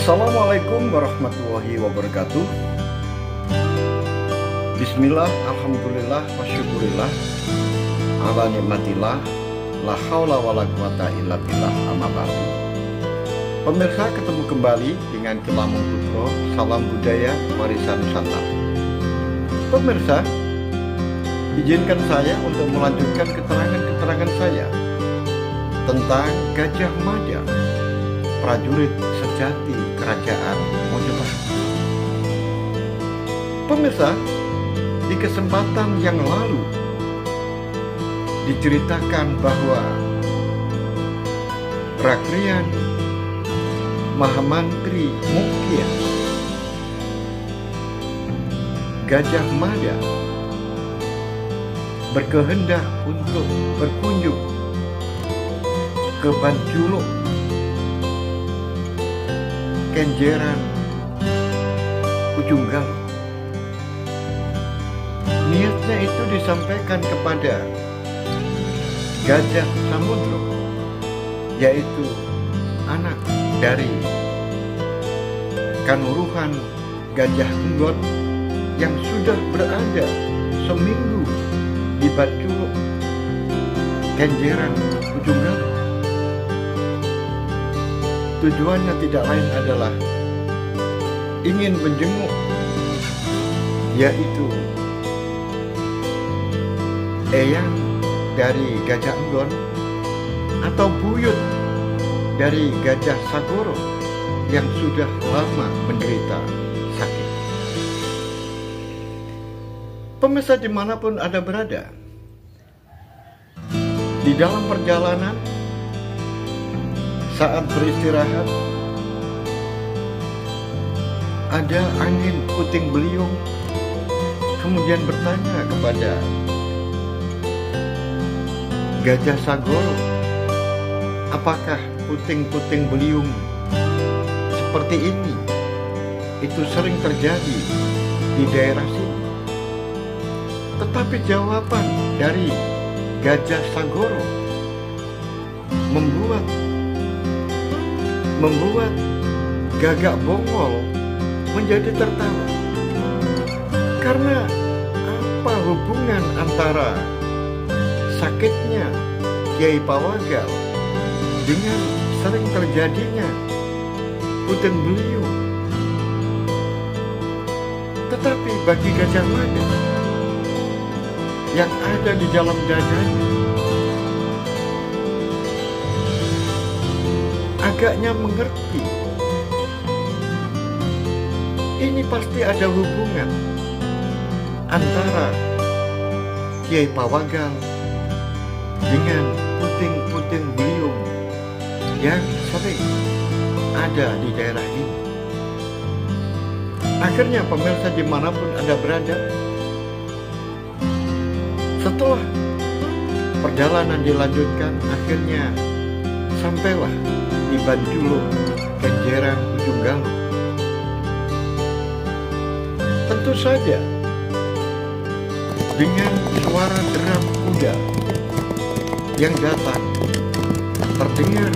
Assalamualaikum warahmatullahi wabarakatuh. Bismillah, alhamdulillah, wa syukurillah, ala nikmatillah, la haula wa la quwata illa billah, amma ba'du. Pemirsa, ketemu kembali dengan Kelamun Putro, salam budaya warisan Nusantara. Pemirsa, izinkan saya untuk melanjutkan keterangan saya tentang Gajah Mada, prajurit sejati kerajaan Mojopahit. Pemirsa, di kesempatan yang lalu diceritakan bahwa Rakrian Mahamantri Mukya Gajah Mada berkehendak untuk berkunjung ke Banjulo, Kenjeran, Ujung Galuh. Niatnya itu disampaikan kepada Gajah Samudro, yaitu anak dari Kanuruhan Gajah Enggon yang sudah berada seminggu di Banjulo, Kenjeran, Ujung Galuh. Tujuannya tidak lain adalah ingin menjenguk, yaitu eyang dari Gajah Enggon atau buyut dari Gajah Sagoro yang sudah lama menderita sakit. Pemirsa dimanapun Anda berada, di dalam perjalanan saat beristirahat, ada angin puting beliung kemudian bertanya kepada Gajah Sagoro, apakah puting-puting beliung seperti ini itu sering terjadi di daerah sini? Tetapi jawaban dari Gajah Sagoro membuat Gagak Bongol menjadi tertawa. Karena apa hubungan antara sakitnya Kiai Pawagal dengan sering terjadinya puting beliung? Tetapi bagi Gajah Mada yang ada di dalam dadanya, agaknya mengerti ini pasti ada hubungan antara Kiai Pawagal dengan puting-puting beliung yang sering ada di daerah ini. Akhirnya pemirsa dimanapun Anda berada, setelah perjalanan dilanjutkan, akhirnya sampailah di Banjulo, Kenjeran, Ujung Galuh. Tentu saja dengan suara deram kuda yang datang terdengar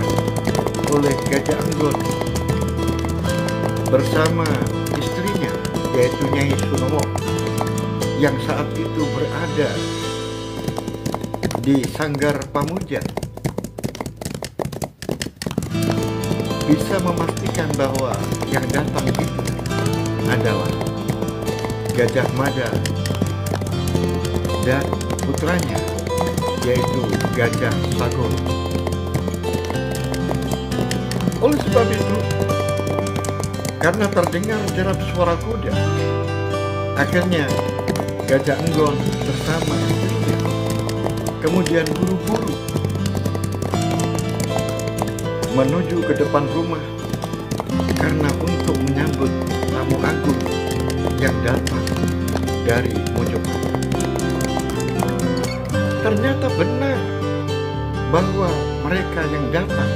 oleh Gajah Enggon bersama istrinya, yaitu Nyai Sunomo, yang saat itu berada di Sanggar Pamujan, bisa memastikan bahwa yang datang itu adalah Gajah Mada dan putranya, yaitu Gajah Sagoro. Oleh sebab itu, karena terdengar jerat suara kuda, akhirnya Gajah Enggon bersama istrinya kemudian buru-buru menuju ke depan rumah karena untuk menyambut tamu agung yang datang dari Mojopahit. Ternyata benar bahwa mereka yang datang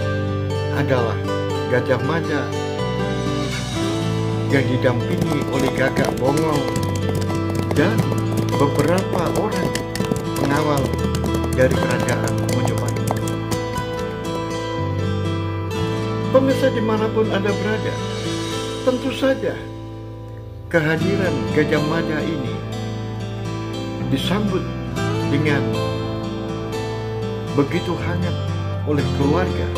adalah Gajah Mada yang didampingi oleh Gagak Bongol dan beberapa orang pengawal dari kerajaan Mojopahit. Pemirsa dimanapun Anda berada, Tentu saja kehadiran Gajah Mada ini disambut dengan begitu hangat oleh keluarga,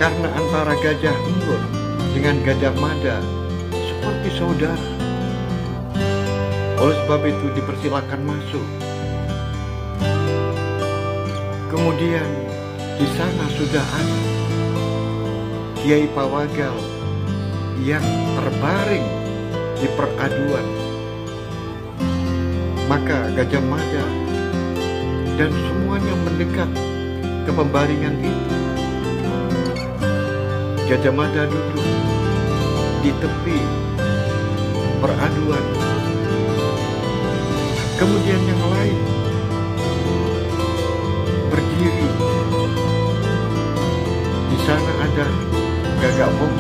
karena antara Gajah Enggon dengan Gajah Mada seperti saudara. Oleh sebab itu dipersilakan masuk. Kemudian di sana sudah ada Kiai Pawagal yang terbaring di peraduan. Maka Gajah Mada dan semuanya mendekat ke pembaringan itu. Gajah Mada duduk di tepi peraduan. Kemudian yang lain berdiri. Di sana ada Gagak Bong,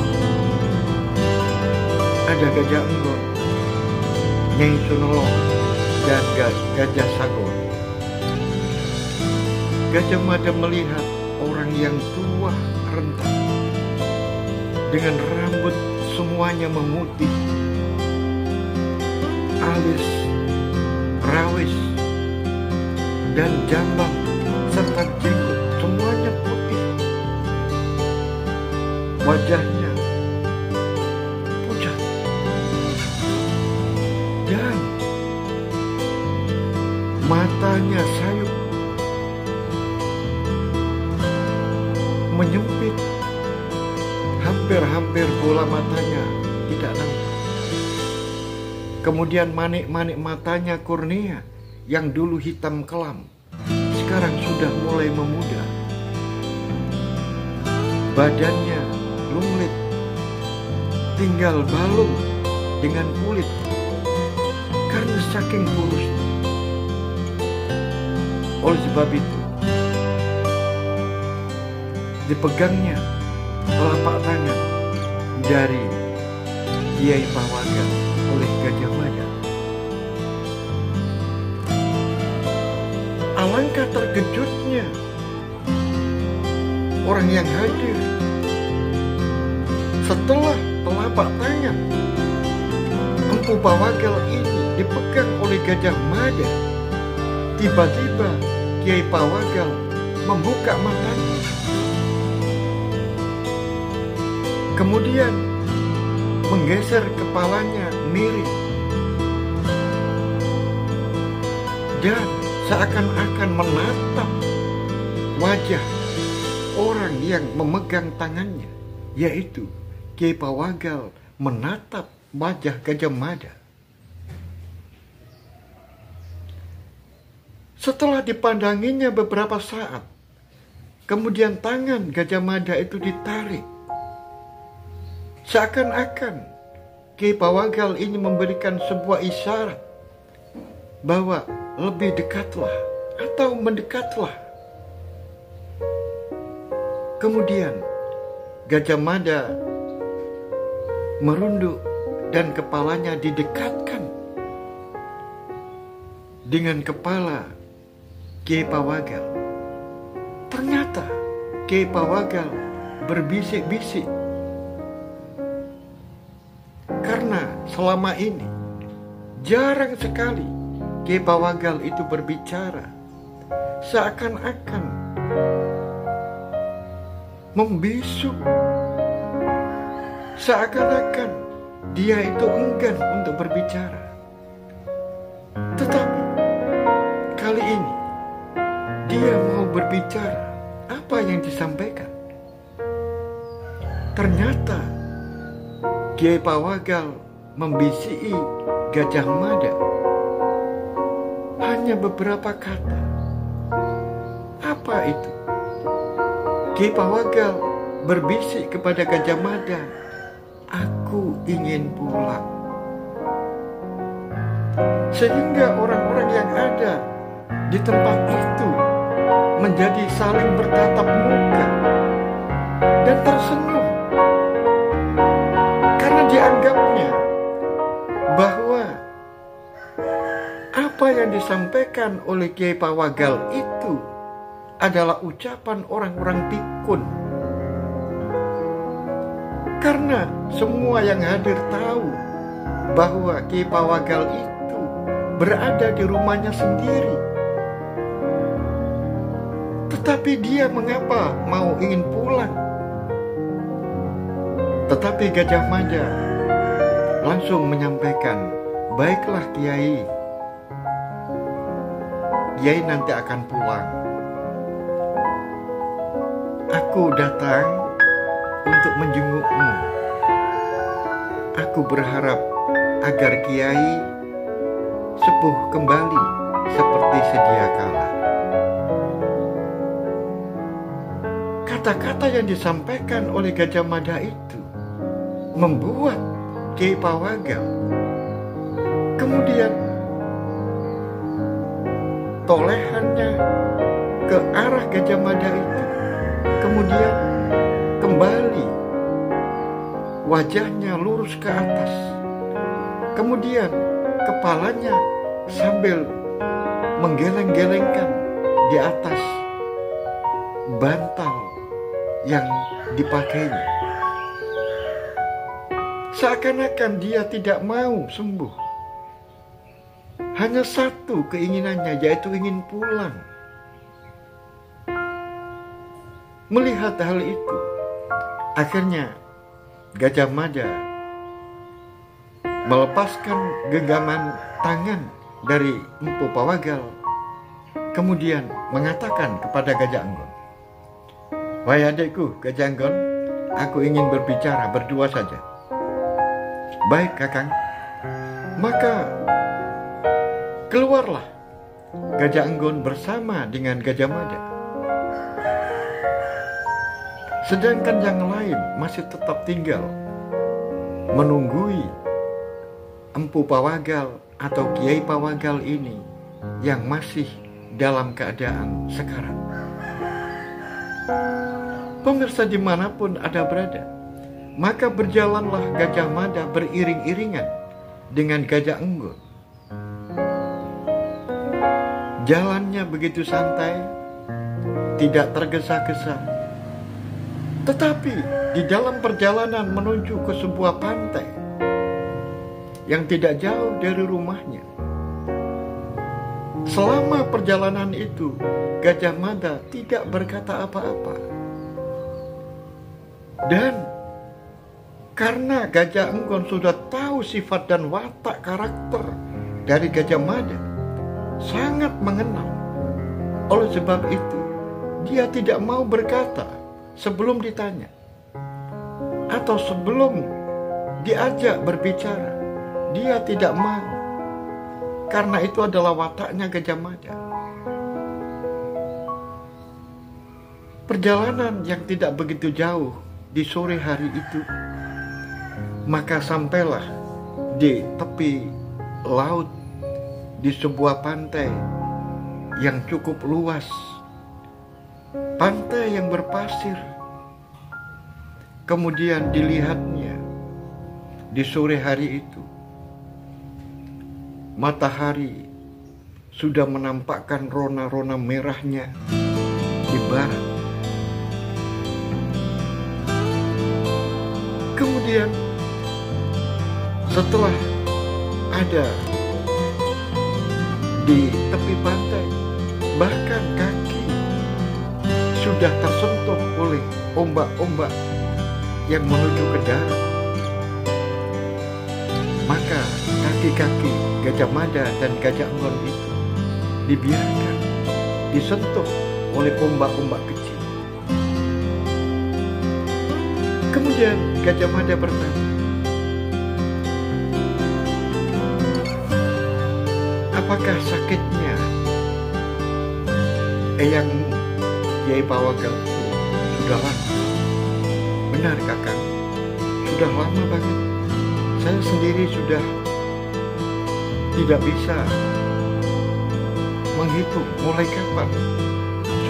ada Gajah Enggon, Nyai Sunolong, dan Gajah Sagon. Gajah Mada melihat orang yang tua renta dengan rambut semuanya memutih, alis, rawis, dan jambang serta jenggot semuanya putih. Wajahnya pucat dan matanya sayup, menyempit, hampir-hampir bola matanya tidak nampak. Kemudian manik-manik matanya kornea yang dulu hitam kelam sekarang sudah mulai memudar. Badannya lumlit, tinggal balung dengan kulit karena saking kurusnya. Oleh sebab itu dipegangnya telapak tangan dari Kiai Pawagal oleh Gajah Mada. Alangkah terkejutnya orang yang hadir setelah telapak tangan Empu Pawagal ini dipegang oleh Gajah Mada. Tiba-tiba Kiai Pawagal membuka matanya. Kemudian menggeser kepalanya miring dan seakan-akan menatap wajah orang yang memegang tangannya, yaitu Kiai Pawagal menatap wajah Gajah Mada. Setelah dipandanginya beberapa saat, kemudian tangan Gajah Mada itu ditarik. Seakan-akan Kiai Pawagal ini memberikan sebuah isyarat bahwa lebih dekatlah atau mendekatlah. Kemudian Gajah Mada merunduk dan kepalanya didekatkan dengan kepala Kiai Pawagal. Ternyata Kiai Pawagal berbisik-bisik, karena selama ini jarang sekali Kiai Pawagal itu berbicara, seakan-akan membisu, seakan-akan dia itu enggan untuk berbicara. Tetapi kali ini dia mau berbicara. Apa yang disampaikan? Ternyata Kiai Pawagal membisiki Gajah Mada hanya beberapa kata. Apa itu? Kiai Pawagal berbisik kepada Gajah Mada, "Aku ingin pulang." Sehingga orang-orang yang ada di tempat itu menjadi saling bertatap muka dan tersenyum, karena dianggapnya bahwa apa yang disampaikan oleh Kiai Pawagal itu adalah ucapan orang-orang pikun. Karena semua yang hadir tahu bahwa Ki Pawagal itu berada di rumahnya sendiri. Tetapi dia mengapa mau ingin pulang? Tetapi Gajah Mada langsung menyampaikan, "Baiklah Kiai, Kiai nanti akan pulang. Aku datang untuk menjengukmu. Aku berharap agar Kiai sepuh kembali seperti sedia kala." Kata-kata yang disampaikan oleh Gajah Mada itu membuat Ki Pawagal kemudian tolehannya ke arah Gajah Mada itu kemudian kembali, wajahnya lurus ke atas, kemudian kepalanya sambil menggeleng-gelengkan di atas bantal yang dipakainya. Seakan-akan dia tidak mau sembuh. Hanya satu keinginannya, yaitu ingin pulang. Melihat hal itu, akhirnya Gajah Mada melepaskan genggaman tangan dari Empu Pawagal, kemudian mengatakan kepada Gajah Enggon, "Wahai adikku Gajah Enggon, aku ingin berbicara berdua saja." "Baik Kakang." Maka keluarlah Gajah Enggon bersama dengan Gajah Mada. Sedangkan yang lain masih tetap tinggal menunggui Empu Pawagal atau Kiai Pawagal ini yang masih dalam keadaan sekarat. Pemirsa dimanapun Anda berada, maka berjalanlah Gajah Mada beriring-iringan dengan Gajah Enggon. Jalannya begitu santai, tidak tergesa-gesa. Tetapi di dalam perjalanan menuju ke sebuah pantai yang tidak jauh dari rumahnya, selama perjalanan itu Gajah Mada tidak berkata apa-apa. Dan karena Gajah Enggon sudah tahu sifat dan watak karakter dari Gajah Mada, sangat mengenal. Oleh sebab itu, dia tidak mau berkata sebelum ditanya atau sebelum diajak berbicara. Dia tidak mau, karena itu adalah wataknya Gajah Mada. Perjalanan yang tidak begitu jauh di sore hari itu, maka sampailah di tepi laut, di sebuah pantai yang cukup luas, pantai yang berpasir. Kemudian dilihatnya di sore hari itu, matahari sudah menampakkan rona-rona merahnya di barat. Kemudian setelah ada di tepi pantai, bahkan kaki sudah tersentuh oleh ombak-ombak yang menuju ke darat, maka kaki-kaki Gajah Mada dan Gajah Enggon itu dibiarkan disentuh oleh ombak-ombak kecil. Kemudian Gajah Mada bertanya, "Apakah sakitnya eyangmu, Kiai Pawagal, sudah lama?" "Benar Kakang, sudah lama banget. Saya sendiri sudah tidak bisa menghitung mulai kapan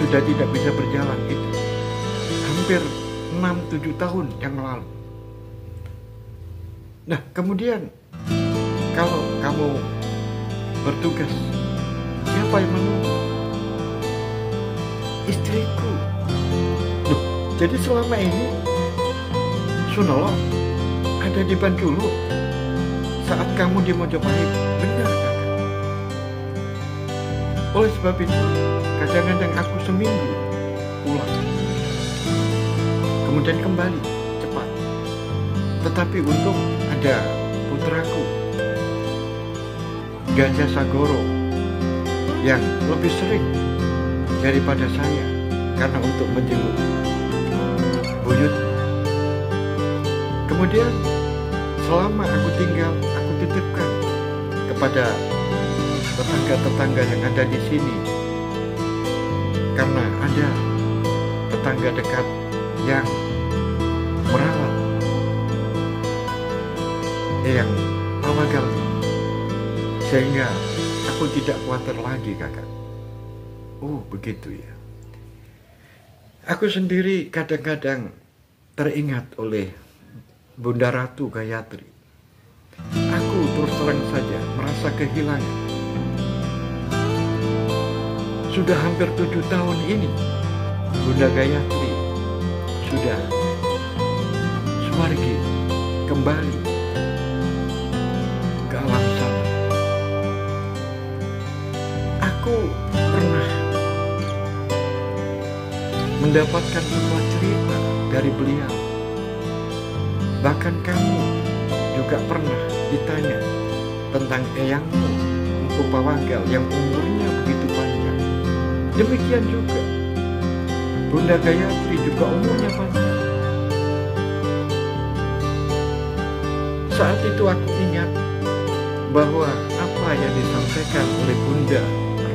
sudah tidak bisa berjalan itu. Hampir 6-7 tahun yang lalu." "Nah, kemudian kalau kamu bertugas, siapa yang menunggu?" "Istriku." "Loh, jadi selama ini Sunelok ada di Banjulu saat kamu di Mojopahit. Benar, kakak. Oleh sebab itu, kadang-kadang aku seminggu pulang, kemudian kembali cepat. Tetapi untung ada putraku, Gajah Sagoro, yang lebih sering daripada saya karena untuk menjenguk buyut. Kemudian selama aku tinggal, aku titipkan kepada tetangga-tetangga yang ada di sini, karena ada tetangga dekat yang merawat yang pawagal, sehingga aku tidak khawatir lagi, kakak. Oh, begitu ya. Aku sendiri kadang-kadang teringat oleh Bunda Ratu Gayatri. Aku terus terang saja merasa kehilangan. Sudah hampir 7 tahun ini Bunda Gayatri sudah suwargi kembali ke alam sana. Aku pernah mendapatkan sebuah cerita dari beliau. Bahkan kamu juga pernah ditanya tentang eyangmu, Mpu Pawagal, yang umurnya begitu panjang. Demikian juga Bunda Gayatri juga umurnya panjang. Saat itu aku ingat bahwa apa yang disampaikan oleh Bunda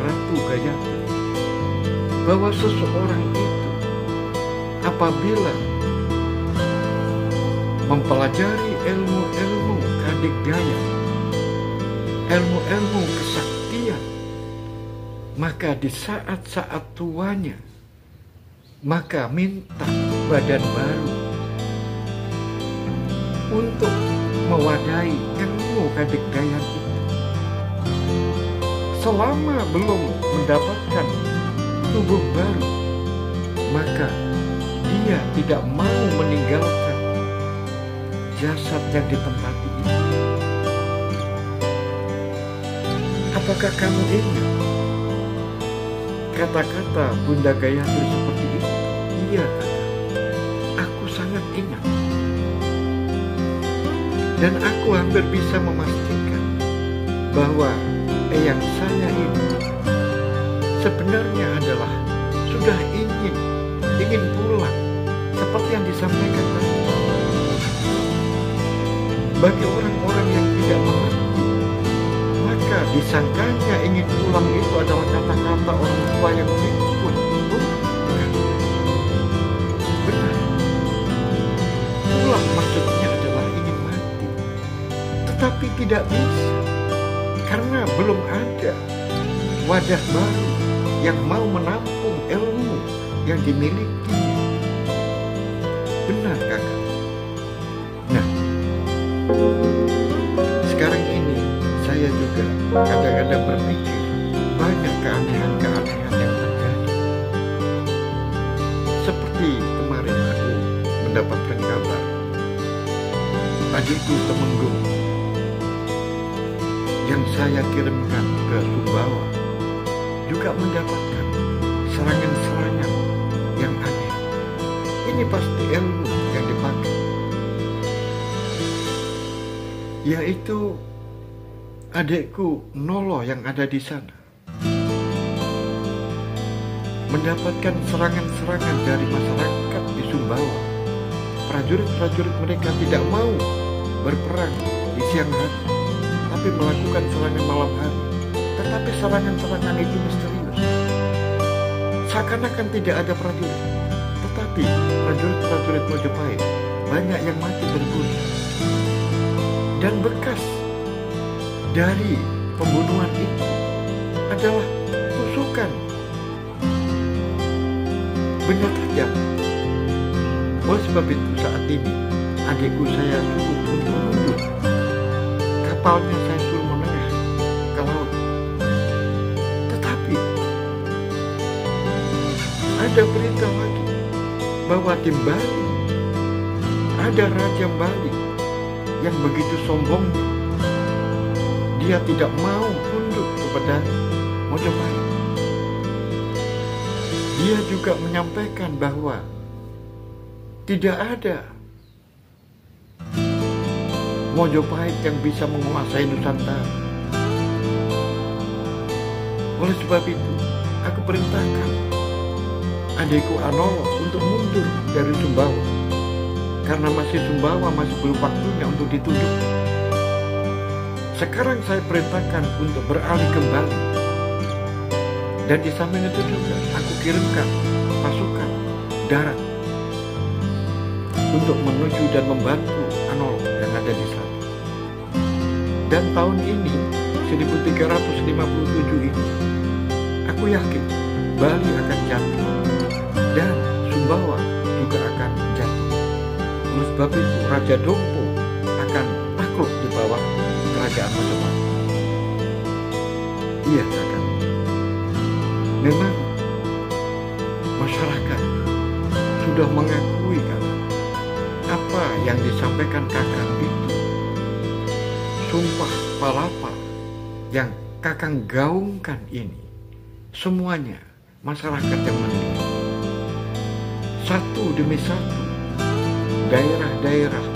Ratu Gayatri, bahwa seseorang itu apabila mempelajari ilmu-ilmu kadigdaya, ilmu-ilmu kesaktian, maka di saat-saat tuanya, maka minta badan baru untuk mewadahi ilmu kadigdayan itu. Selama belum mendapatkan tubuh baru, maka dia tidak mau meninggalkan jasad yang ditempati itu. Apakah kamu ingat kata-kata Bunda Gayatri seperti itu? Iya, aku sangat ingat. Dan aku hampir bisa memastikan bahwa eyang saya ini sebenarnya adalah sudah ingin pulang, seperti yang disampaikan tadi. Bagi orang-orang yang tidak mengerti, maka disangkanya ingin pulang itu adalah kata-kata orang tua yang pikun. Bukan. Benar. Pulang maksudnya adalah ingin mati. Tetapi tidak bisa, karena belum ada wadah baru yang mau menampung ilmu yang dimiliki. Benar, kakak. Nah, sekarang ini saya juga kadang-kadang berpikir banyak keanehan-keanehan yang terjadi. Seperti kemarin aku mendapatkan kabar adikku Temenggung yang saya kirimkan ke Sumbawa juga mendapatkan serangan-serangan yang aneh. Ini pasti ilmu yang dipakai, yaitu adikku Nolo yang ada di sana mendapatkan serangan-serangan dari masyarakat di Sumbawa. Prajurit-prajurit mereka tidak mau berperang di siang hari, tapi melakukan serangan malam hari. Tetapi serangan-serangan itu misterius, seakan-akan tidak ada prajurit. Tetapi prajurit-prajurit Mojopahit banyak yang mati terbunuh. Dan bekas dari pembunuhan itu adalah tusukan benda tajam. Oleh sebab itu saat ini adikku saya suruh untuk mundur. Kapalnya saya suruh menengah ke laut. Tetapi ada berita lagi bahwa di Bali ada Raja Bali yang begitu sombongnya. Dia tidak mau tunduk kepada Mojopahit. Dia juga menyampaikan bahwa tidak ada Mojopahit yang bisa menguasai Nusantara. Oleh sebab itu, aku perintahkan adikku Anolo untuk mundur dari Sumbawa, karena Sumbawa masih belum waktunya untuk ditunduk. Sekarang saya perintahkan untuk beralih kembali. Dan di samping itu juga aku kirimkan pasukan darat untuk menuju dan membantu Anolo yang ada di sana. Dan tahun ini 1357 ini, aku yakin Bali akan jatuh dan Sumbawa juga akan jatuh. Oleh sebab itu Raja Dompo akan takluk di bawah kerajaan Majapahit. Iya kakak, memang masyarakat sudah mengakui kakak, apa yang disampaikan kakak itu sumpah palapa yang kakak gaungkan ini, semuanya masyarakat yang menilai. Satu demi satu, daerah-daerah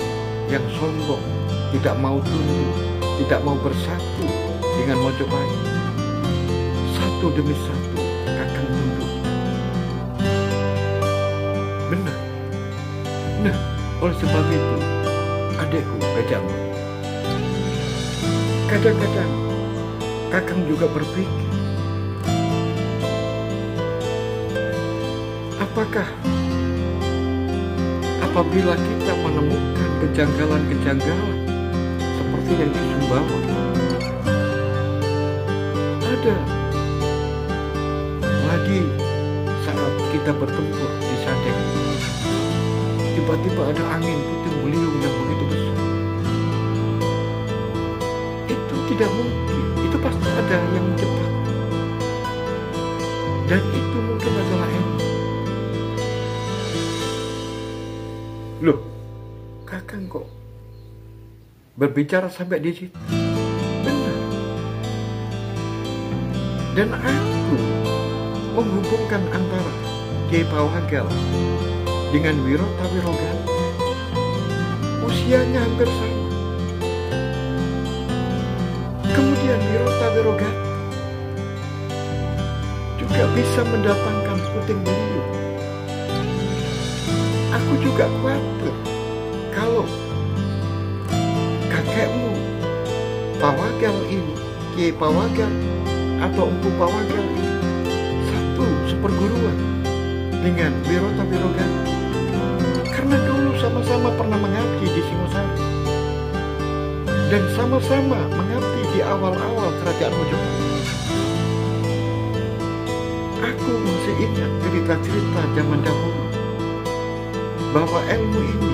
yang sombong, tidak mau tunduk, tidak mau bersatu dengan Mojopahit, satu demi satu kakak tunduk. Benar. Nah, oleh sebab itu, adekku Gajah Mada, kadang-kadang kakak juga berpikir, apakah apabila kita menemukan kejanggalan-kejanggalan seperti yang di Sumbawa, ada lagi saat kita bertempur di Sadeng, tiba-tiba ada angin puting beliung yang begitu besar, itu tidak mungkin, itu pasti ada yang menciptakan, dan itu mungkin adalah ilmu. Loh, kakak kok berbicara sampai di situ? Benar. Dan aku menghubungkan antara Kiai Pawagal dengan Wirotawirogati. Usianya hampir sama. Kemudian Wirotawirogati juga bisa mendatangkan puting beliung. Aku juga khawatir kalau kakekmu Pawagal ini, Kiai Pawagal atau Empu Pawagal ini satu seperguruan dengan Wirotawirogati, karena dulu sama-sama pernah mengabdi di Singosari dan sama-sama mengabdi di awal-awal kerajaan Mojopahit. Aku masih ingat cerita-cerita zaman dahulu bahwa ilmu ini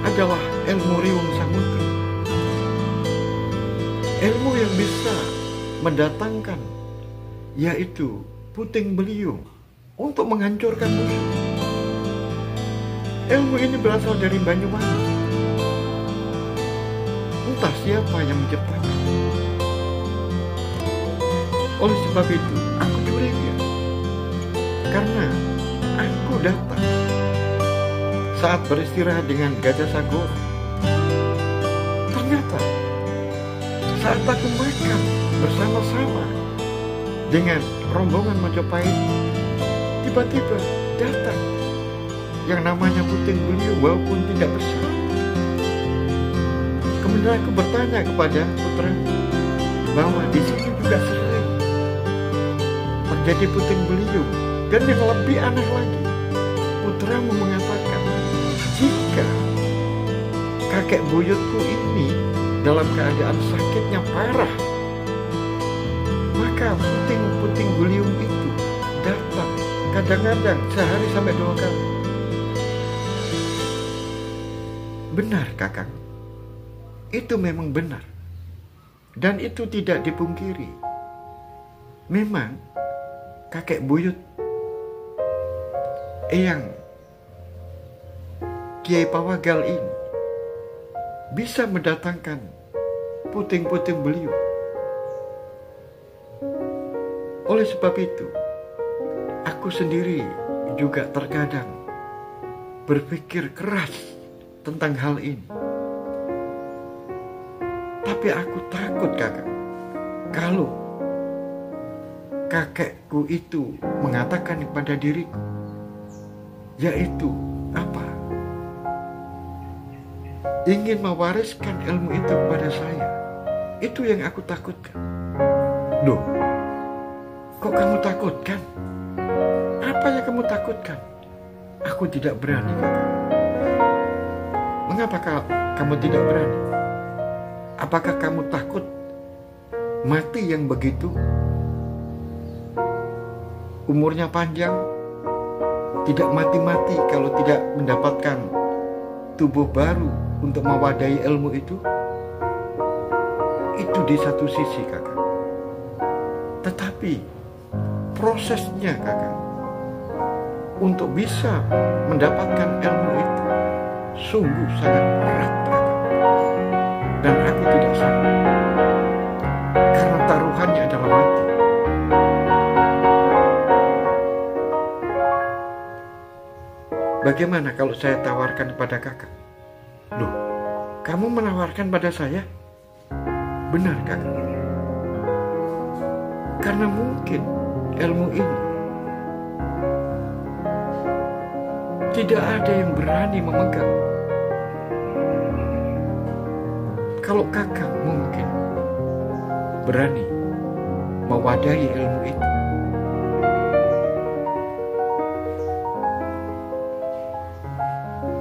adalah ilmu Riwung Samudra, ilmu yang bisa mendatangkan yaitu puting beliung untuk menghancurkan musuh. Ilmu ini berasal dari Banyuwangi. Entah siapa yang menciptakan. Oleh sebab itu aku curiga, karena aku datang saat beristirahat dengan Gajah Sagor. Ternyata saat aku makan bersama-sama dengan rombongan Majapahit, tiba-tiba datang yang namanya puting beliung walaupun tidak besar. Kemudian aku bertanya kepada putra bahwa di sini juga sering terjadi puting beliung. Dan yang lebih aneh lagi, putramu mengatakan, jika kakek buyutku ini dalam keadaan sakitnya parah, maka puting-puting beliung itu datang kadang-kadang sehari sampai 2 kali. Benar kakak, itu memang benar, dan itu tidak dipungkiri. Memang kakek buyut yang Kiai Pawagal ini bisa mendatangkan puting-puting beliung. Oleh sebab itu, aku sendiri juga terkadang berpikir keras tentang hal ini. Tapi aku takut, kakak, kalau kakekku itu mengatakan kepada diriku, yaitu apa? Ingin mewariskan ilmu itu kepada saya. Itu yang aku takutkan. Loh, kok kamu takutkan? Apa yang kamu takutkan? Aku tidak berani, kakak. Mengapa kamu tidak berani? Apakah kamu takut mati yang begitu umurnya panjang, tidak mati-mati kalau tidak mendapatkan tubuh baru untuk mewadahi ilmu itu? Itu di satu sisi, kakak. Tetapi prosesnya, kakak, untuk bisa mendapatkan ilmu itu sungguh sangat berat, kakak. Dan aku tidak sanggup, karena taruhannya adalah mati. Bagaimana kalau saya tawarkan kepada kakak? Loh, kamu menawarkan pada saya? Benar, kakak. Karena mungkin ilmu ini tidak ada yang berani memegang. Kalau kakak mungkin berani mewadahi ilmu itu.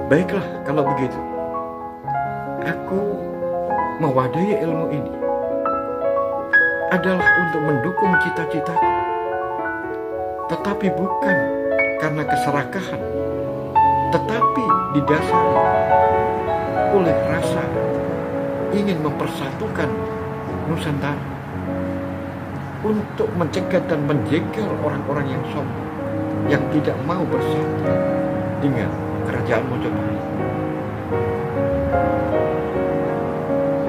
Baiklah, kalau begitu, aku mewadahi ilmu ini adalah untuk mendukung cita-citaku, tetapi bukan karena keserakahan, tetapi didasari oleh rasa ingin mempersatukan Nusantara, untuk mencegah dan menjegal orang-orang yang sombong, yang tidak mau bersatu dengan kerajaan Mojopahit.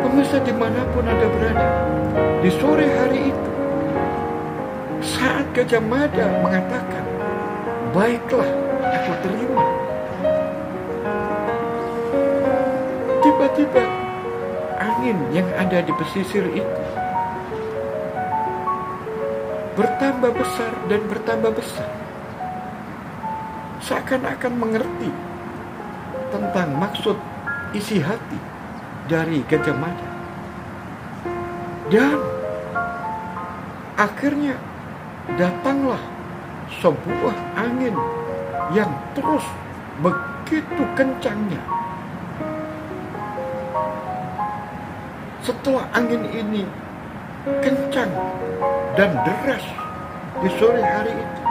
Pemirsa, dimanapun Anda berada, di sore hari itu, saat Gajah Mada mengatakan, baiklah, aku terima, tiba-tiba angin yang ada di pesisir itu bertambah besar dan bertambah besar, seakan-akan mengerti tentang maksud isi hati dari Gajah Mada. Dan akhirnya datanglah sebuah angin yang terus begitu kencangnya. Setelah angin ini kencang dan deras di sore hari itu,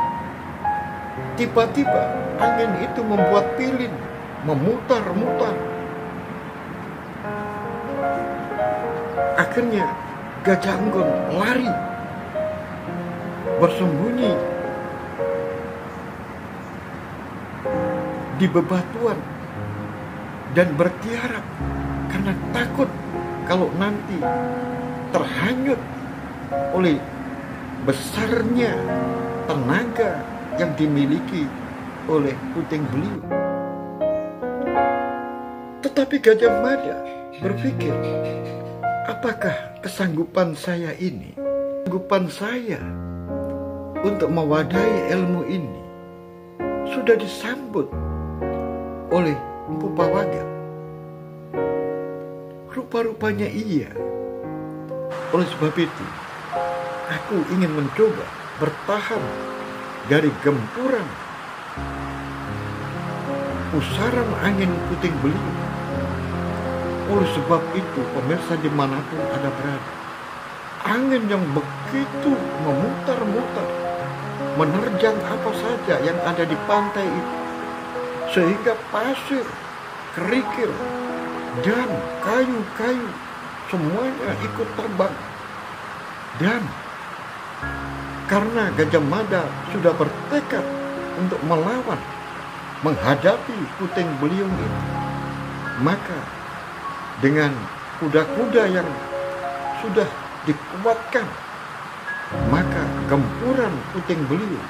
tiba-tiba angin itu membuat pilin memutar-mutar. Akhirnya Gajah Enggon lari, bersembunyi di bebatuan dan bertiarap karena takut kalau nanti terhanyut oleh besarnya tenaga yang dimiliki oleh puting beliung. Tetapi Gajah Mada berpikir, apakah kesanggupan saya ini, kesanggupan saya untuk mewadahi ilmu ini sudah disambut oleh Mpu Pawagal? Rupa-rupanya iya. Oleh sebab itu, aku ingin mencoba bertahan dari gempuran pusaran angin puting beliung. Oleh sebab itu, pemirsa dimanapun Anda berada, angin yang begitu memutar-mutar, menerjang apa saja yang ada di pantai itu, sehingga pasir, kerikil, dan kayu-kayu semuanya ikut terbang. Dan karena Gajah Mada sudah bertekad untuk melawan menghadapi puting beliung itu. Maka dengan kuda-kuda yang sudah dikuatkan, maka gempuran puting beliung,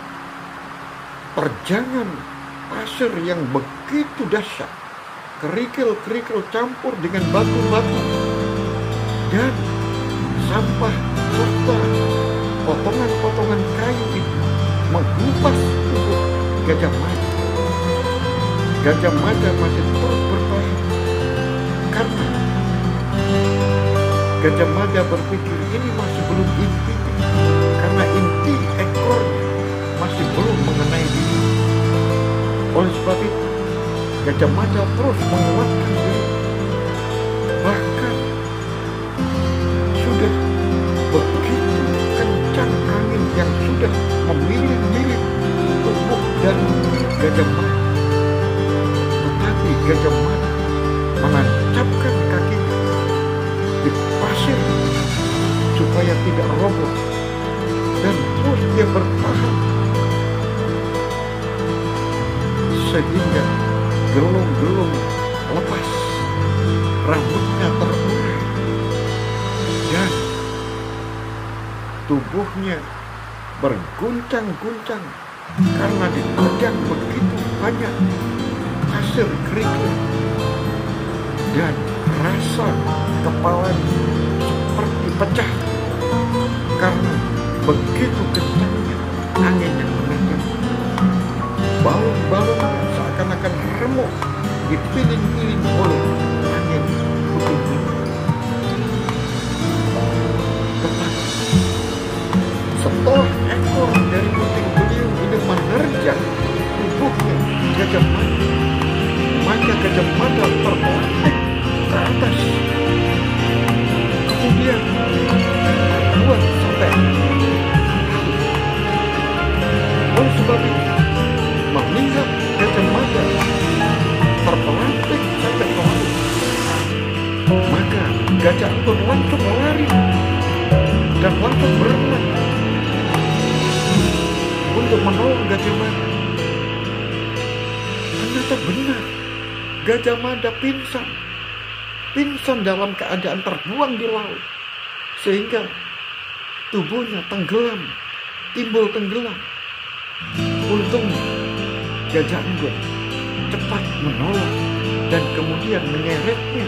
terjangan pasir yang begitu dahsyat, kerikil-kerikil campur dengan batu-batu dan sampah serta potongan-potongan kayu itu menghempas tubuh Gajah Mada. Gajah Mada masih terus bertahan karena Gajah Mada berpikir ini masih belum inti, karena inti ekornya masih belum mengenai diri. Oleh sebab itu Gajah Mada terus menguatkan diri, bahkan sudah begitu kencang angin yang sudah memilih-milih tubuh dan Gajah Mada, tetapi Gajah Mada menancapkan kakinya di pasir supaya tidak roboh, dan terus dia bertahan sehingga gelung-gelung lepas, rambutnya terurai, dan tubuhnya berguncang-guncang karena diterjang begitu banyak pasir kerikil, dan rasa kepalanya seperti pecah karena begitu kencangnya angin yang menerjang. Balon-balonnya seakan-akan remuk, dipiling-piling oleh angin puting beliung. Tetapi setelah ekor dari puting beliung ini menerjang tubuhnya Gajah Mada, maka Gajah Mada terpelanting ke atas, kemudian terbuat sampai oleh sebab itu, melihat Gajah Mada terpelanting sampai ke laut, maka Gajah Enggon langsung lari dan langsung berenang untuk menolong Gajah Mada. Ternyata benar, Gajah Mada pingsan dalam keadaan terbuang di laut, sehingga tubuhnya tenggelam, timbul tenggelam. Untungnya Gajah Enggon cepat menolong dan kemudian menyeretnya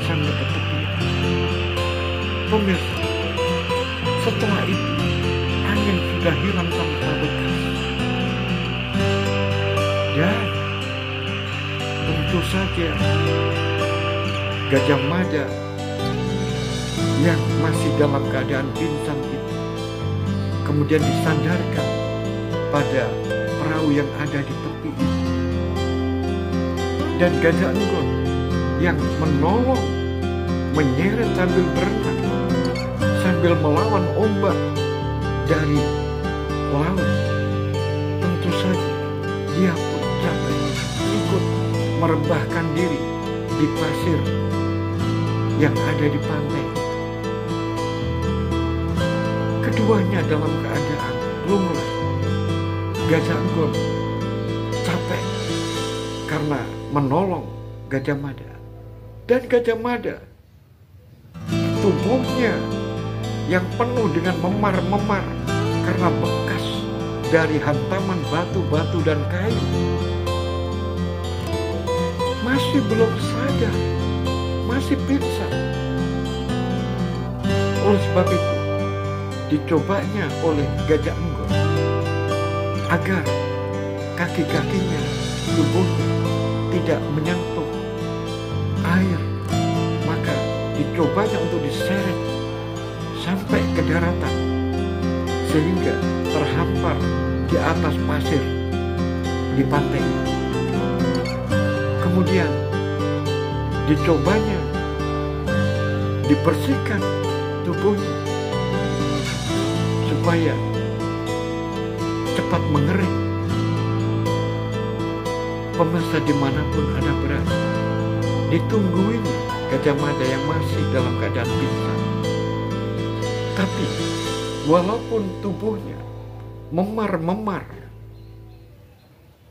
sampai ke tepi. Pemirsa, setelah itu angin sudah hilang tanpa bekas, dan tentu saja Gajah Mada yang masih dalam keadaan pingsan itu kemudian disandarkan pada perahu yang ada di tepi itu. Dan Gajah Enggon yang menolong, menyeret sambil berenang, sambil melawan ombak dari laut. Tentu saja dia pun capek, ikut merebahkan diri di pasir yang ada di pantai. Keduanya dalam keadaan lunglai. Gajah Enggon capek karena menolong Gajah Mada, dan Gajah Mada tubuhnya yang penuh dengan memar-memar karena bekas dari hantaman batu-batu dan kayu masih belum sadar, masih pingsan. Oleh sebab itu dicobanya oleh Gajah Enggon agar kaki-kakinya, tubuhnya tidak menyentuh air, maka dicobanya untuk diseret sampai ke daratan sehingga terhampar di atas pasir di pantai. Kemudian dicobanya dibersihkan tubuhnya supaya cepat mengering. Pemirsa dimanapun Anda berada, ditungguinya Gajah Mada yang masih dalam keadaan pingsan. Tapi walaupun tubuhnya memar-memar,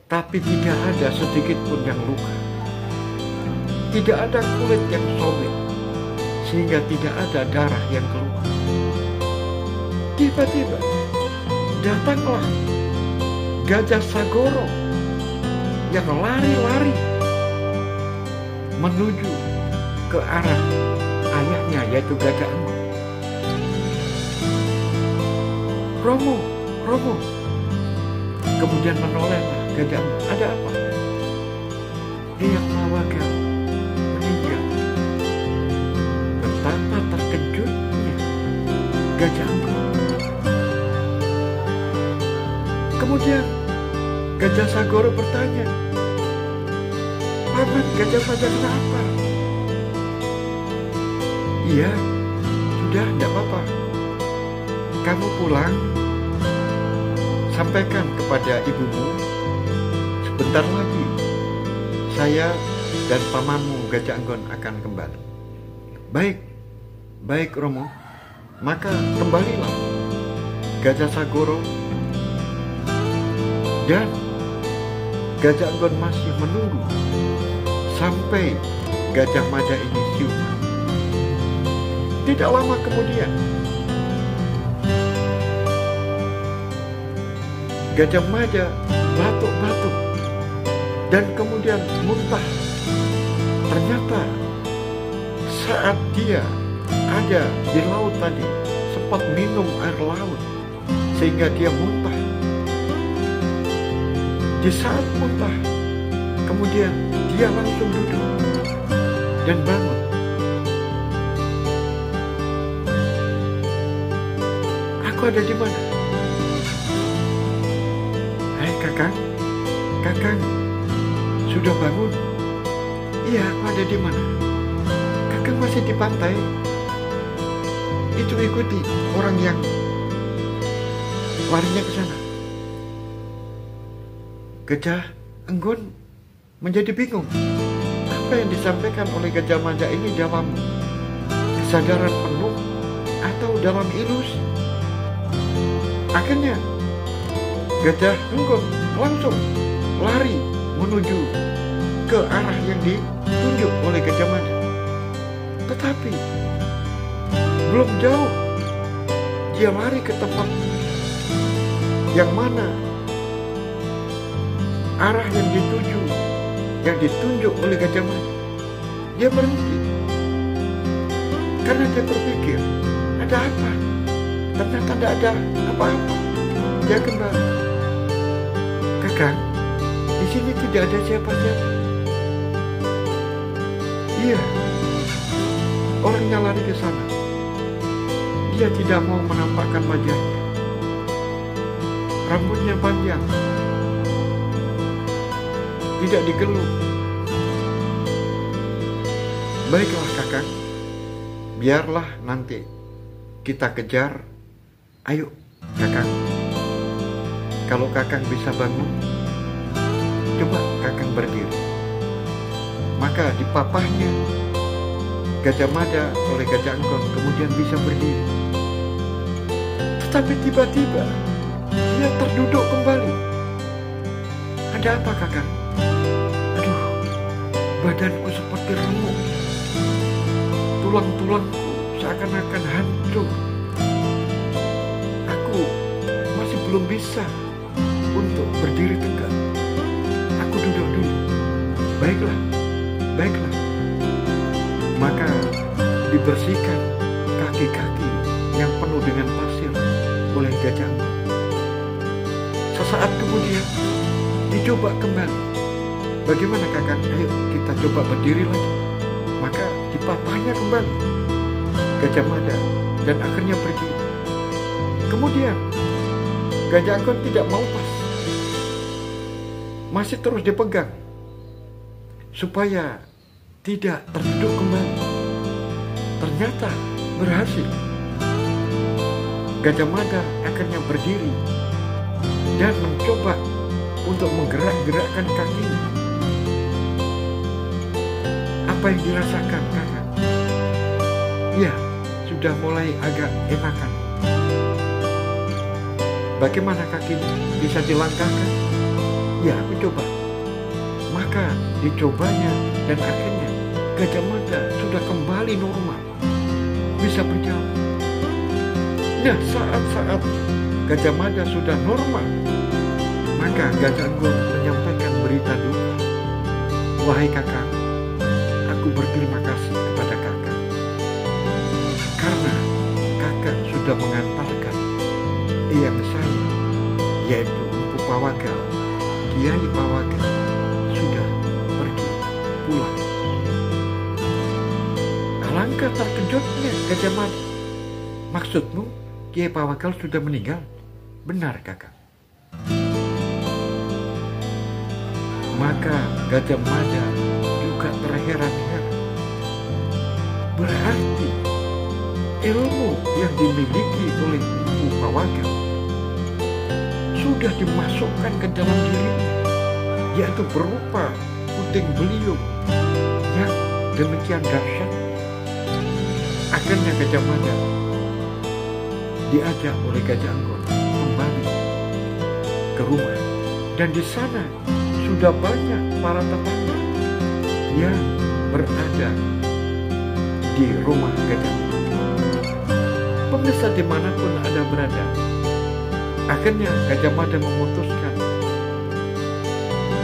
tapi tidak ada sedikit pun yang luka. Tidak ada kulit yang sobek, sehingga tidak ada darah yang keluar. Tiba-tiba datanglah Gajah Sagoro yang lari-lari menuju ke arah ayahnya, yaitu Gajah Enggon. Romo, Romo. Kemudian menolehlah Gajah Enggon. Ada apa? Eyang Mawaka meninggal. Betapa terkejutnya Gajah Enggon. Kemudian Gajah Sagoro bertanya, "Paman, Gajah Mada kenapa?" "Iya, sudah, tidak apa-apa. Kamu pulang, sampaikan kepada ibumu, sebentar lagi saya dan pamanmu Gajah Enggon akan kembali." "Baik, baik Romo." Maka kembalilah Gajah Sagoro, dan Gajah Enggon masih menunggu sampai Gajah Mada ini siuman. Tidak lama kemudian Gajah Mada batuk-batuk dan kemudian muntah. Ternyata saat dia ada di laut tadi sempat minum air laut sehingga dia muntah. Di saat muntah, kemudian dia langsung duduk dan bangun. "Aku ada di mana?" "Hai Kakang, Kakang sudah bangun?" "Iya, aku ada di mana?" "Kakang masih di pantai. Itu ikuti orang yang larinya ke sana." Gajah Enggon menjadi bingung. Apa yang disampaikan oleh Gajah Mada ini dalam kesadaran penuh atau dalam ilusi? Akhirnya Gajah Enggon langsung lari menuju ke arah yang ditunjuk oleh Gajah Mada. Tetapi belum jauh dia lari ke tempat yang mana arah yang ditunjuk oleh Gajah Mada. Dia berhenti karena dia berpikir, ada apa? Ternyata tidak ada apa-apa. Dia kembali. "Kakang, di sini tidak ada siapa-siapa." "Iya, orangnya lari ke sana. Dia tidak mau menampakkan wajahnya. Rambutnya panjang, tidak digelung." "Baiklah Kakang, biarlah nanti kita kejar. Ayo Kakang, kalau Kakang bisa bangun, coba Kakang berdiri." Maka dipapahnya Gajah Mada oleh Gajah Enggon kemudian bisa berdiri. Tetapi tiba-tiba dia terduduk kembali. "Ada apa Kakang?" "Aduh, badanku seperti remuk. Tulang-tulangku seakan-akan hancur. Aku masih belum bisa untuk berdiri tegak. Aku duduk dulu." "Baiklah, baiklah." Maka dibersihkan kaki-kaki yang penuh dengan pasir oleh Gajah Enggon. Sesaat kemudian dicoba kembali. "Bagaimana Kakang? Ayo kita coba berdiri lagi." Maka dipapahnya kembali Gajah Mada dan akhirnya berdiri. Kemudian Gajah Enggon tidak mau pas, masih terus dipegang supaya tidak terduduk kembali. Ternyata berhasil. Gajah Mada akhirnya berdiri dan mencoba untuk menggerak-gerakkan kakinya. Apa yang dirasakan Kakak? Ya, sudah mulai agak enakan. Bagaimana kakinya? Bisa dilangkahkan? Ya, aku coba. Maka dicobanya dan akhirnya Gajah Mada sudah kembali normal, bisa berjalan. Nah, saat-saat Gajah Mada sudah normal, maka Gajah Anggor menyampaikan berita duka. Wahai kakak, aku berterima kasih kepada kakak karena kakak sudah mengantarkan eyang saya, yaitu Empu Pawagal, Kiai Pawagal, sudah pergi pulang. Alangkah terkejutnya Gajah Mada. Maksudmu Kiai Pawagal sudah meninggal? Benar kakak. Maka Gajah Mada juga terheran-heran. Berarti ilmu yang dimiliki oleh Empu Pawagal sudah dimasukkan ke dalam dirinya, yaitu berupa puting beliung yang demikian dahsyat. Akhirnya Gajah Mada diajak oleh Gajah Anggor kembali ke rumah, dan di sana sudah banyak para tetangga yang berada di rumah Gajah Anggor. Pemirsa dimanapun Anda berada, akhirnya Gajah Mada memutuskan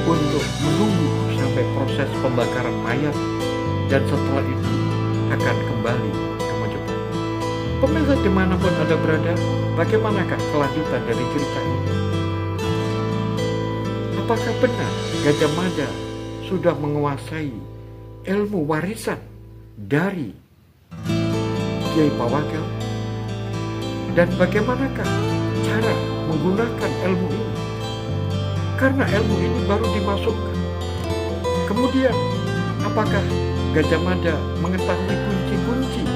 untuk menunggu sampai proses pembakaran mayat, dan setelah itu akan kembali ke Mojokerto. Pemirsa dimanapun Anda berada, bagaimanakah kelanjutan dari cerita ini? Apakah benar Gajah Mada sudah menguasai ilmu warisan dari Kiai Pawagal? Dan bagaimanakah cara menggunakan ilmu ini? Karena ilmu ini baru dimasukkan. Kemudian, apakah Gajah Mada mengetahui kunci-kunci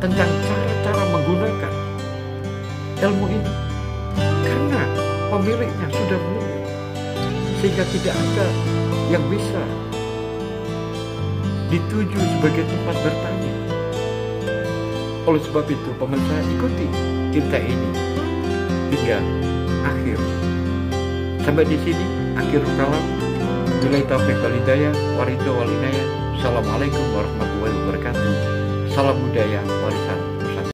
tentang cara-cara menggunakan ilmu ini? Karena pemiliknya sudah meninggal, sehingga tidak ada yang bisa dituju sebagai tempat bertanya. Oleh sebab itu, pemirsa, ikuti cerita ini hingga akhir. Sampai di sini akhir kalam. Billahi taufiq wal hidayah, waridho wal inayah. Assalamualaikum warahmatullahi wabarakatuh. Salam budaya warisan